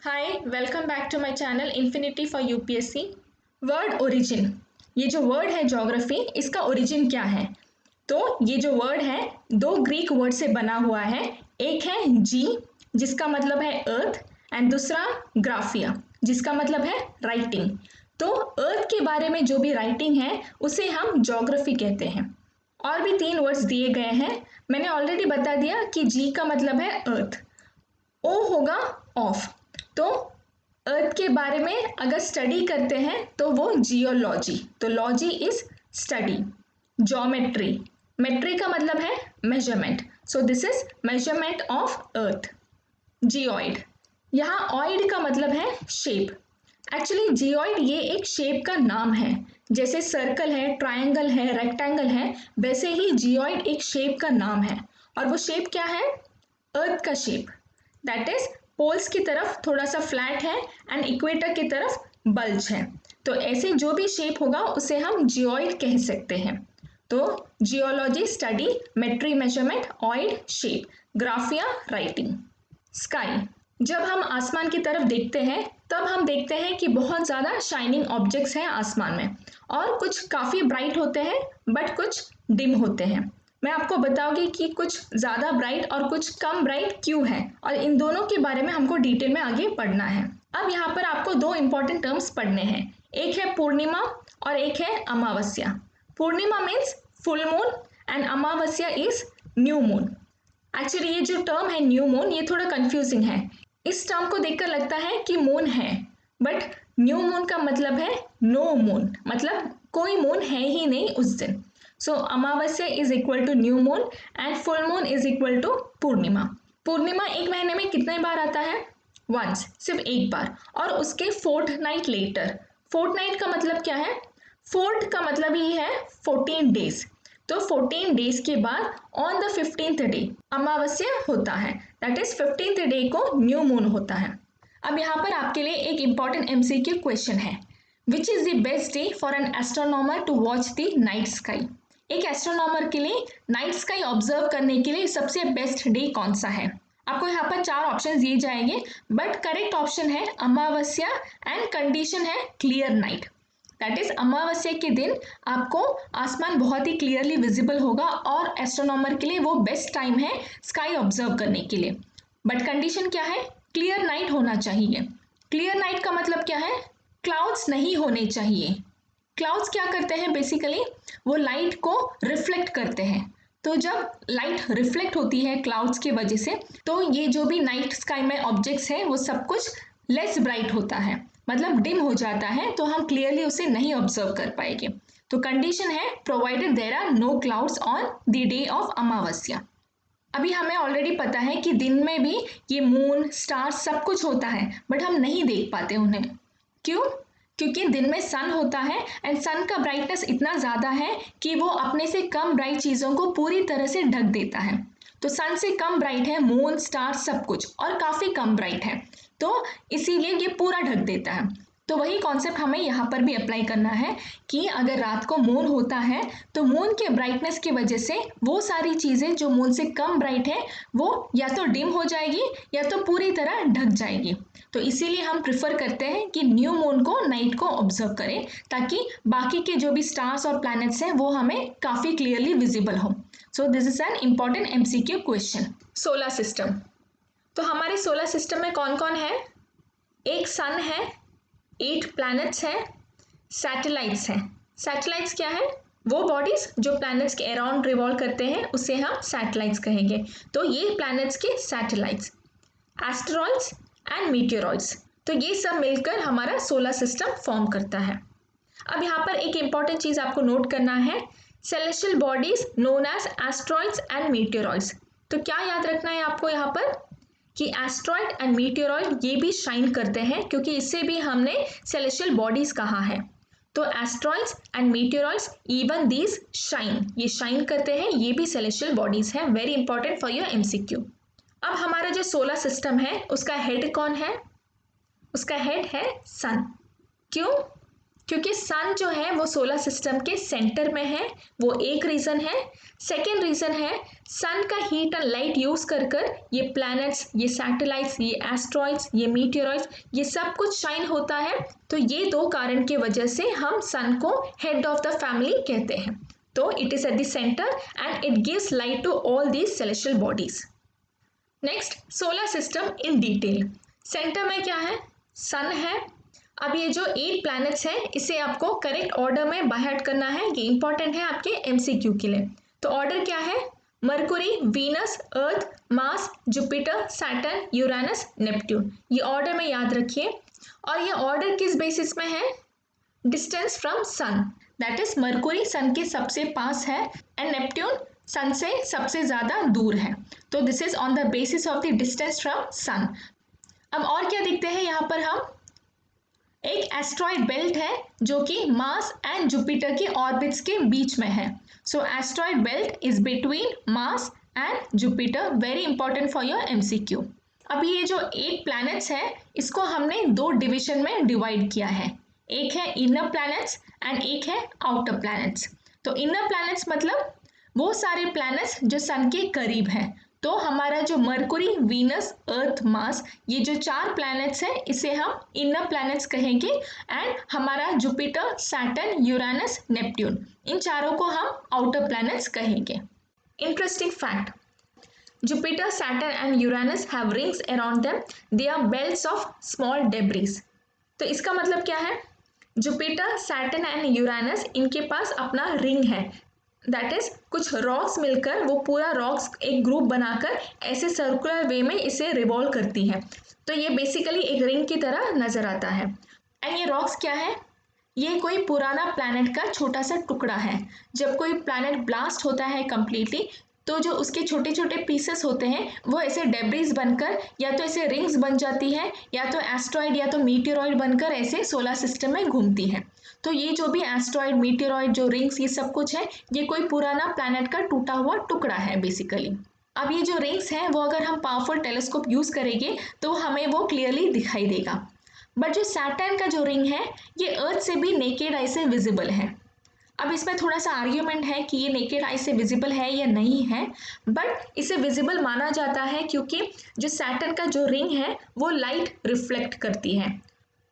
Hi welcome back to my channel infinity for UPSC. Word origin, ये जो word है geography, इसका origin क्या है? तो ये जो वर्ड है दो ग्रीक वर्ड से बना हुआ है। एक है जी जिसका मतलब है अर्थ एंड दूसरा ग्राफिया जिसका मतलब है राइटिंग। तो अर्थ के बारे में जो भी राइटिंग है उसे हम ज्योग्राफी कहते हैं। और भी तीन वर्ड्स दिए गए हैं, मैंने ऑलरेडी बता दिया कि जी का मतलब है अर्थ, ओ होगा ऑफ। तो अर्थ के बारे में अगर स्टडी करते हैं तो वो जियोलॉजी, तो लॉजी इज स्टडी। ज्योमेट्री, मेट्री का मतलब है measurement, so this is measurement of earth. Geoid, यहाँ ऑइड का मतलब है शेप। एक्चुअली जियोइड ये एक शेप का नाम है, जैसे सर्कल है, ट्रायंगल है, रेक्टेंगल है, वैसे ही जियोइड एक शेप का नाम है। और वो शेप क्या है? अर्थ का शेप, दैट इज पोल्स की तरफ थोड़ा सा फ्लैट है एंड इक्वेटर की तरफ बल्ज है। तो ऐसे जो भी शेप होगा उसे हम जियोइड कह सकते हैं। तो geology study, मेट्री measurement, ऑइड shape, ग्राफिया writing. Sky, जब हम आसमान की तरफ देखते हैं तब हम देखते हैं कि बहुत ज़्यादा शाइनिंग ऑब्जेक्ट्स हैं आसमान में, और कुछ काफ़ी ब्राइट होते हैं बट कुछ डिम होते हैं। मैं आपको बताऊंगी कि कुछ ज़्यादा ब्राइट और कुछ कम ब्राइट क्यों है, और इन दोनों के बारे में हमको डिटेल में आगे पढ़ना है। अब यहाँ पर आपको दो इंपॉर्टेंट टर्म्स पढ़ने हैं, एक है पूर्णिमा और एक है अमावस्या। पूर्णिमा means full moon and Amavasya is new moon. Actually ये जो टर्म है न्यू मून, ये थोड़ा कंफ्यूजिंग है। इस टर्म को देखकर लगता है कि मून है, बट न्यू मून का मतलब है नो मून, मतलब कोई मून है ही नहीं उस दिन। So Amavasya is equal to new moon and full moon is equal to Purnima. Purnima एक महीने में कितने बार आता है? वंस, सिर्फ एक बार, और उसके fortnight later. Fortnight का मतलब क्या है? फोर्थ का मतलब ही है 14 डेज। तो 14 डेज के बाद ऑन द 15th डे अमावस्या होता है, दैट इज 15th डे को न्यू मून होता है। अब यहाँ पर आपके लिए एक इंपॉर्टेंट एमसीक्यू क्वेश्चन है, which is the best day for an astronomer to watch the night sky? एक एस्ट्रोनॉमर के लिए नाइट स्काई ऑब्जर्व करने के लिए सबसे बेस्ट डे कौन सा है? आपको यहाँ पर चार ऑप्शन दिए जाएंगे, बट करेक्ट ऑप्शन है अमावस्या एंड कंडीशन है क्लियर नाइट। दैट इज अमावस्या के दिन आपको आसमान बहुत ही क्लियरली विजिबल होगा और एस्ट्रोनॉमर के लिए वो बेस्ट टाइम है स्काई ऑब्जर्व करने के लिए। बट कंडीशन क्या है? क्लियर नाइट होना चाहिए। क्लियर नाइट का मतलब क्या है? क्लाउड्स नहीं होने चाहिए। क्लाउड्स क्या करते हैं? बेसिकली वो लाइट को रिफ्लेक्ट करते हैं। तो जब लाइट रिफ्लेक्ट होती है क्लाउड्स की वजह से, तो ये जो भी नाइट स्काई में ऑब्जेक्ट्स हैं वो सब कुछ लेस ब्राइट होता है, मतलब डिम हो जाता है, तो हम क्लियरली उसे नहीं ऑब्जर्व कर पाएंगे। तो कंडीशन है provided there are no clouds on the day of amavasya. अभी हमें ऑलरेडी पता है कि दिन में भी ये मून, स्टार्स सब कुछ होता है, बट हम नहीं देख पाते उन्हें। क्यों? क्योंकि दिन में सन होता है एंड सन का ब्राइटनेस इतना ज़्यादा है कि वो अपने से कम ब्राइट चीज़ों को पूरी तरह से ढक देता है। तो सन से कम ब्राइट है मून, स्टार सब कुछ, और काफ़ी कम ब्राइट है, तो इसीलिए ये पूरा ढक देता है। तो वही कॉन्सेप्ट हमें यहाँ पर भी अप्लाई करना है कि अगर रात को मून होता है तो मून के ब्राइटनेस की वजह से वो सारी चीज़ें जो मून से कम ब्राइट है वो या तो डिम हो जाएगी या तो पूरी तरह ढक जाएगी। तो इसीलिए हम प्रिफर करते हैं कि न्यू मून को, नाइट को ऑब्जर्व करें, ताकि बाकी के जो भी स्टार्स और प्लैनेट्स हैं वो हमें काफ़ी क्लियरली विजिबल हो। So this is an important MCQ question. Solar system, तो हमारे सोलर सिस्टम में कौन कौन है? एक सन है, 8 प्लैनेट्स हैं, सैटेलाइट्स हैं। सैटेलाइट्स क्या है? वो बॉडीज जो प्लैनेट्स के अराउंड रिवॉल्व करते हैं उसे हम सैटेलाइट्स कहेंगे। तो ये प्लैनेट्स के सैटेलाइट्स। एस्टेरॉइड्स एंड मीटियोरॉइड्स, तो ये सब मिलकर हमारा सोलर सिस्टम फॉर्म करता है। अब यहाँ पर एक इंपॉर्टेंट चीज़ आपको नोट करना है, celestial bodies known as asteroids and meteoroids. तो क्या याद रखना है आपको यहाँ पर कि एस्ट्रॉइड एंड मीटियोरॉइड ये भी शाइन करते हैं, क्योंकि इससे भी हमने सेलेस्टियल बॉडीज कहा है। तो asteroids and meteoroids even these shine, ये शाइन करते हैं, ये भी सेलेस्टियल बॉडीज हैं। Very important for your MCQ. अब हमारा जो सोलर सिस्टम है उसका हेड कौन है? उसका हेड है सन। क्यों? क्योंकि सन जो है वो सोलर सिस्टम के सेंटर में है, वो एक रीज़न है। सेकेंड रीज़न है सन का हीट एंड लाइट यूज़ कर कर ये प्लैनेट्स, ये सैटेलाइट्स, ये एस्ट्रॉइड्स, ये मीटियोरॉइड्स, ये सब कुछ शाइन होता है। तो ये दो कारण की वजह से हम सन को हेड ऑफ द फैमिली कहते हैं। तो it is at the centre and it gives light to all these celestial bodies. Next, solar system in detail. Centre में क्या है? सन है। अब ये जो 8 प्लैनेट्स हैं इसे आपको करेक्ट ऑर्डर में बाय हार्ट करना है, ये इंपॉर्टेंट है आपके एमसीक्यू के लिए। तो ऑर्डर क्या है? Mercury, Venus, Earth, Mars, Jupiter, Saturn, Uranus, Neptune. ये ऑर्डर में याद रखिए। और ये ऑर्डर किस बेसिस में है? Distance from sun, that is Mercury sun के सबसे पास है एंड नेपट्यून सन से सबसे ज़्यादा दूर है। तो this is on the basis of the distance from sun. अब और क्या देखते हैं यहाँ पर हम? एक एस्ट्रॉइड बेल्ट है जो कि मार्स एंड जुपिटर के ऑर्बिट्स के बीच में है। So asteroid belt is between Mars and Jupiter, very important for your MCQ. अब ये जो 8 प्लैनेट्स है इसको हमने 2 डिवीजन में डिवाइड किया है। एक है इनर प्लैनेट्स एंड एक है आउटर प्लैनेट्स। तो इनर प्लैनेट्स मतलब वो सारे प्लैनेट्स जो सन के करीब हैं। तो हमारा जो मरकुरी, वीनस, अर्थ, मार्स, ये जो 4 प्लैनेट्स हैं इसे हम इनर प्लैनेट्स कहेंगे एंड हमारा जुपिटर, सैटर्न, यूरेनस, नेपट्यून, इन चारों को हम आउटर प्लैनेट्स कहेंगे। Interesting fact, Jupiter, Saturn and Uranus have rings around them. They are belts of small debris. तो इसका मतलब क्या है? जुपिटर, सैटर्न एंड यूरेनस इनके पास अपना रिंग है, दैट इज कुछ रॉक्स मिलकर वो पूरा रॉक्स एक ग्रुप बनाकर ऐसे सर्कुलर वे में इसे रिवॉल्व करती है। तो ये बेसिकली एक रिंग की तरह नजर आता है। एंड ये रॉक्स क्या है? ये कोई पुराना प्लैनेट का छोटा सा टुकड़ा है। जब कोई प्लैनेट ब्लास्ट होता है कंप्लीटली तो जो उसके छोटे छोटे पीसेस होते हैं वो ऐसे डेब्रिस बनकर या तो ऐसे रिंग्स बन जाती है या तो एस्ट्रॉइड या तो मीटियोरॉइड बनकर ऐसे सोलर सिस्टम में घूमती है। तो ये जो भी एस्ट्रॉइड, मीटियोरॉइड, जो रिंग्स, ये सब कुछ है, ये कोई पुराना प्लैनेट का टूटा हुआ टुकड़ा है बेसिकली। अब ये जो रिंग्स हैं वो अगर हम पावरफुल टेलीस्कोप यूज़ करेंगे तो हमें वो क्लियरली दिखाई देगा। बट जो सैटर्न का जो रिंग है ये अर्थ से भी नेकेड आई से विजिबल है। अब इसमें थोड़ा सा आर्ग्यूमेंट है कि ये नेकेड आई से विजिबल है या नहीं है, बट इसे विजिबल माना जाता है क्योंकि जो सैटर्न का जो रिंग है वो लाइट रिफ्लेक्ट करती है।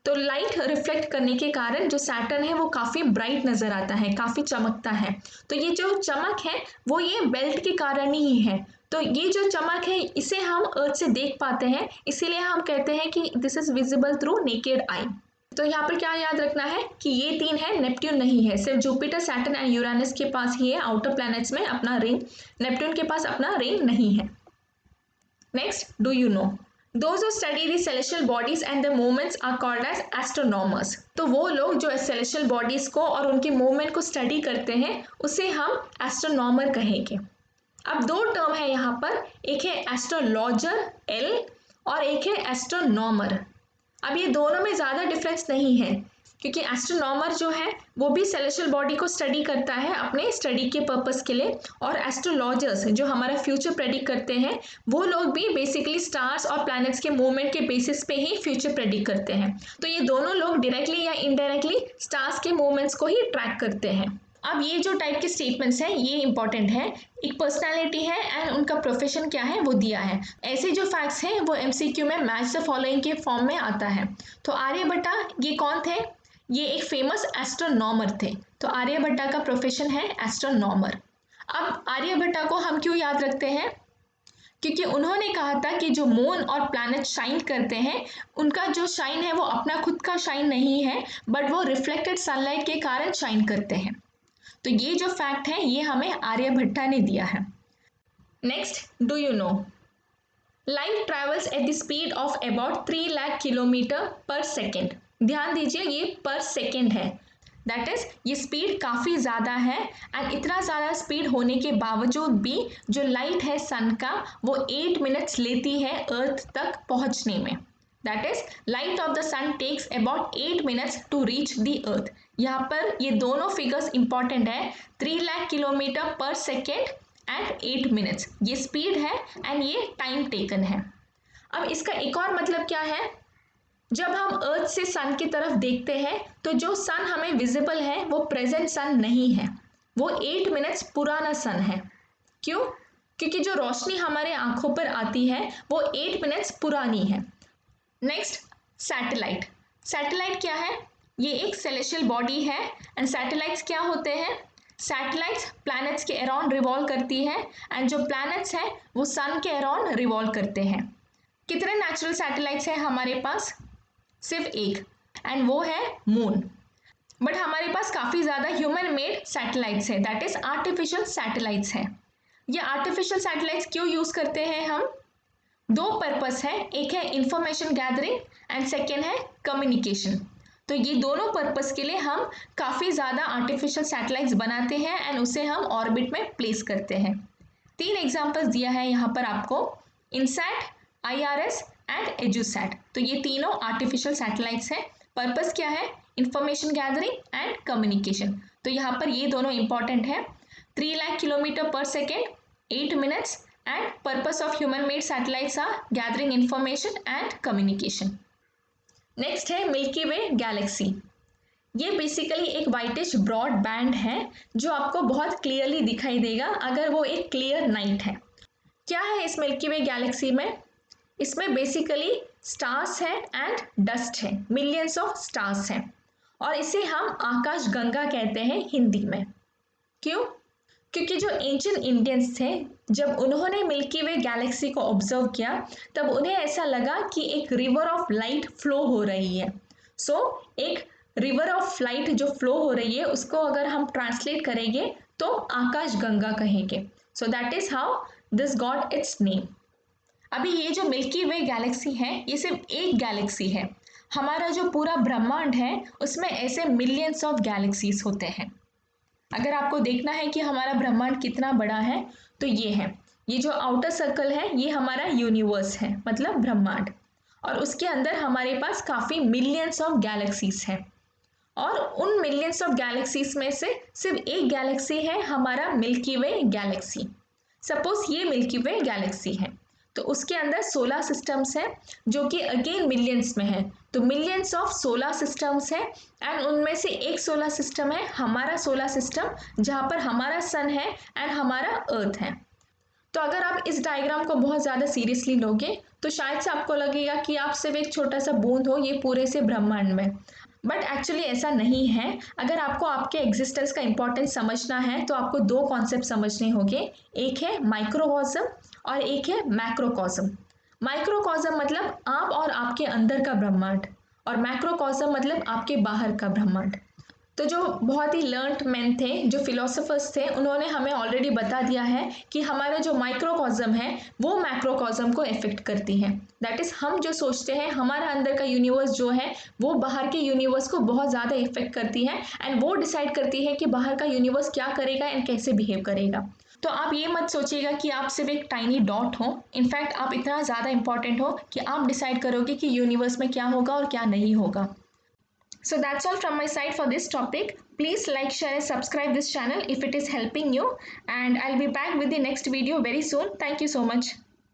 तो लाइट रिफ्लेक्ट करने के कारण जो सैटर्न है वो काफ़ी ब्राइट नज़र आता है, काफ़ी चमकता है। तो ये जो चमक है वो ये बेल्ट के कारण ही है। तो ये जो चमक है इसे हम अर्थ से देख पाते हैं, इसीलिए हम कहते हैं कि this is visible through naked eye. तो यहाँ पर क्या याद रखना है कि ये 3 है, नेपट्यून नहीं है। सिर्फ जुपिटर, सैटर्न एंड यूरेनस के पास ही है आउटर प्लैनेट्स में अपना रिंग, नेपट्यून के पास अपना रिंग नहीं है। Next, do you know Those who study the celestial bodies and their movements are called as astronomers. तो वो लोग जो celestial bodies को और उनके मूवमेंट को स्टडी करते हैं उसे हम एस्ट्रोनॉमर कहेंगे। अब 2 टर्म है यहाँ पर, एक है एस्ट्रोलॉजर L और एक है एस्ट्रोनॉमर। अब ये दोनों में ज़्यादा डिफरेंस नहीं है क्योंकि एस्ट्रोनॉमर जो है वो भी सेलेस्टियल बॉडी को स्टडी करता है अपने स्टडी के पर्पस के लिए, और एस्ट्रोलॉजर्स जो हमारा फ्यूचर प्रेडिक्ट करते हैं वो लोग भी बेसिकली स्टार्स और प्लैनेट्स के मूवमेंट के बेसिस पे ही फ्यूचर प्रेडिक्ट करते हैं। तो ये दोनों लोग डायरेक्टली या इनडायरेक्टली स्टार्स के मूवमेंट्स को ही ट्रैक करते हैं। अब ये जो टाइप के स्टेटमेंट्स हैं ये इंपॉर्टेंट है, एक पर्सनालिटी है एंड उनका प्रोफेशन क्या है वो दिया है। ऐसे जो फैक्ट्स हैं वो एमसीक्यू में मैच द फॉलोइंग के फॉर्म में आता है। तो आर्यभट्टा ये कौन थे? ये एक फेमस एस्ट्रोनॉमर थे। तो आर्यभट्टा का प्रोफेशन है एस्ट्रोनॉमर। अब आर्यभट्टा को हम क्यों याद रखते हैं? क्योंकि उन्होंने कहा था कि जो मून और प्लैनेट शाइन करते हैं उनका जो शाइन है वो अपना खुद का शाइन नहीं है, बट वो रिफ्लेक्टेड सनलाइट के कारण शाइन करते हैं। तो ये जो फैक्ट है ये हमें आर्यभट्टा ने दिया है। Next, do you know light travels at the speed of about 3 lakh kilometre per second. ध्यान दीजिए ये पर सेकेंड है, दैट इज ये स्पीड काफ़ी ज़्यादा है एंड इतना ज़्यादा स्पीड होने के बावजूद भी जो लाइट है सन का वो 8 मिनट्स लेती है अर्थ तक पहुंचने में। That is light of the sun takes about 8 minutes to reach the earth. यहाँ पर ये दोनों फिगर्स इंपॉर्टेंट है, 3 lakh kilometre per second and 8 minutes, ये स्पीड है एंड ये टाइम टेकन है। अब इसका एक और मतलब क्या है? जब हम अर्थ से सन की तरफ देखते हैं तो जो सन हमें विजिबल है वो प्रेजेंट सन नहीं है, वो 8 मिनट्स पुराना सन है। क्यों? क्योंकि जो रोशनी हमारे आंखों पर आती है वो 8 मिनट्स पुरानी है। Next, satellite. सैटेलाइट क्या है? ये एक सेलेस्टियल बॉडी है। एंड सैटेलाइट्स क्या होते हैं? सैटेलाइट्स प्लैनेट्स के अराउंड रिवॉल्व करती है एंड जो प्लैनेट्स हैं वो सन के अराउंड रिवॉल्व करते हैं। कितने नेचुरल सैटेलाइट्स हैं हमारे पास? सिर्फ एक, एंड वो है मून। बट हमारे पास काफ़ी ज़्यादा ह्यूमन मेड सैटेलाइट्स है, दैट इज आर्टिफिशियल सैटेलाइट्स है। ये आर्टिफिशियल सैटेलाइट्स क्यों यूज़ करते हैं हम? दो पर्पस है, एक है इंफॉर्मेशन गैदरिंग एंड सेकेंड है कम्युनिकेशन। तो ये दोनों पर्पस के लिए हम काफ़ी ज़्यादा आर्टिफिशियल सैटेलाइट्स बनाते हैं एंड उसे हम ऑर्बिट में प्लेस करते हैं। 3 एग्जाम्पल्स दिया है यहाँ पर आपको, इनसैट, IRS एंड एजुसैट। तो ये तीनों आर्टिफिशियल सैटेलाइट्स हैं। पर्पस क्या है? Information gathering and communication. तो यहाँ पर ये दोनों इंपॉर्टेंट है। 3 lakh kilometre per second, 8 minutes, and purpose of human made satellites are gathering information and communication. Next है मिल्की वे गैलेक्सी। ये बेसिकली एक वाइटिश ब्रॉड बैंड है जो आपको बहुत क्लियरली दिखाई देगा अगर वो एक क्लियर नाइट है। क्या है इस मिल्की वे गैलेक्सी में? इसमें बेसिकली स्टार्स है एंड डस्ट है, मिलियंस ऑफ स्टार्स हैं और इसे हम आकाश गंगा कहते हैं हिंदी में। क्यों? क्योंकि जो एंशिएंट इंडियंस थे जब उन्होंने मिल्की वे गैलेक्सी को ऑब्जर्व किया तब उन्हें ऐसा लगा कि एक रिवर ऑफ लाइट फ्लो हो रही है। सो एक रिवर ऑफ लाइट जो फ्लो हो रही है उसको अगर हम ट्रांसलेट करेंगे तो आकाश गंगा कहेंगे। So that is how this got its name. अभी ये जो मिल्की वे गैलेक्सी है ये सिर्फ एक गैलेक्सी है। हमारा जो पूरा ब्रह्मांड है उसमें ऐसे मिलियंस ऑफ गैलेक्सीज होते हैं। अगर आपको देखना है कि हमारा ब्रह्मांड कितना बड़ा है तो ये है, ये जो आउटर सर्कल है ये हमारा यूनिवर्स है, मतलब ब्रह्मांड, और उसके अंदर हमारे पास काफ़ी मिलियंस ऑफ गैलेक्सीज हैं और उन मिलियंस ऑफ गैलेक्सीज में से सिर्फ एक गैलेक्सी है हमारा मिल्की वे गैलेक्सी। सपोज ये मिल्की वे गैलेक्सी है तो उसके अंदर 16 सिस्टम्स हैं जो कि अगेन मिलियंस में है। तो मिलियंस ऑफ 16 सिस्टम्स हैं एंड उनमें से एक सोलर सिस्टम है हमारा सोलर सिस्टम जहाँ पर हमारा सन है एंड हमारा अर्थ है। तो अगर आप इस डायग्राम को बहुत ज़्यादा सीरियसली लोगे तो शायद से आपको लगेगा कि आप सिर्फ एक छोटा सा बूंद हो ये पूरे से ब्रह्मांड में, बट एक्चुअली ऐसा नहीं है। अगर आपको आपके एग्जिस्टेंस का इंपॉर्टेंस समझना है तो आपको दो कॉन्सेप्ट समझने होंगे, एक है माइक्रोकॉस्म और एक है मैक्रोकॉस्म। माइक्रोकॉस्म मतलब आप और आपके अंदर का ब्रह्मांड और मैक्रोकॉस्म मतलब आपके बाहर का ब्रह्मांड। तो जो बहुत ही लर्नड मैन थे, जो फिलोसोफर्स थे, उन्होंने हमें ऑलरेडी बता दिया है कि हमारा जो माइक्रोकॉस्म है वो मैक्रोकॉस्म को इफेक्ट करती है। दैट इज हम जो सोचते हैं हमारा अंदर का यूनिवर्स जो है वो बाहर के यूनिवर्स को बहुत ज़्यादा इफेक्ट करती है एंड वो डिसाइड करती है कि बाहर का यूनिवर्स क्या करेगा एंड कैसे बिहेव करेगा। तो आप ये मत सोचिएगा कि आप सिर्फ एक टाइनी डॉट हो, इनफैक्ट आप इतना ज़्यादा इंपॉर्टेंट हो कि आप डिसाइड करोगे कि यूनिवर्स में क्या होगा और क्या नहीं होगा। So that's all from my side for this topic. Please like, share and subscribe this channel if it is helping you, and I'll be back with the next video very soon. Thank you so much.